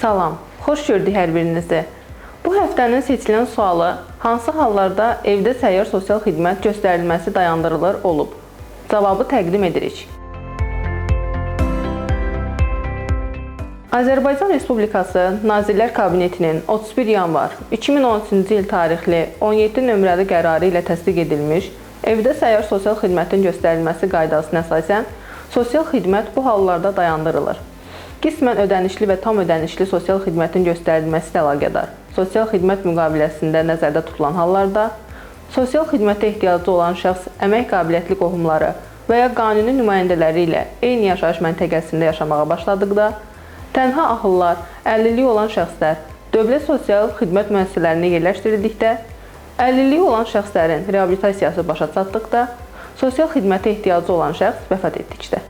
Salam, xoş gördük hər birinizi. Bu həftənin seçilən sualı hansı hallarda evdə səyyar sosial xidmət göstərilməsi dayandırılır olub? Cavabı təqdim edirik. Azərbaycan Respublikası Nazirlər Kabinetinin 31 yanvar 2013-cü il tarixli 17 nömrəli qərarı ilə təsdiq edilmiş evdə səyyar sosial xidmətin göstərilməsi qaydasına əsasən sosial xidmət bu hallarda dayandırılır. Qismən ödənişli və tam ödənişli sosial xidmətin göstərilməsi ilə əlaqədar sosial xidmət müqaviləsində nəzərdə tutulan hallarda, sosial xidmətə ehtiyacı olan şəxs əmək qabiliyyətli qohumları və ya qanuni nümayəndələri ilə eyni yaşayış məntəqəsində yaşamağa başladıqda, tənha ahıllar, əlilliyi olan şəxslər dövlət sosial xidmət müəssisələrinə yerləşdirildikdə, əlilliyi olan şəxslərin reabilitasiyası başa çatdıqda, sosial xidmətə ehtiyacı olan şəxs vəfat etdikdə.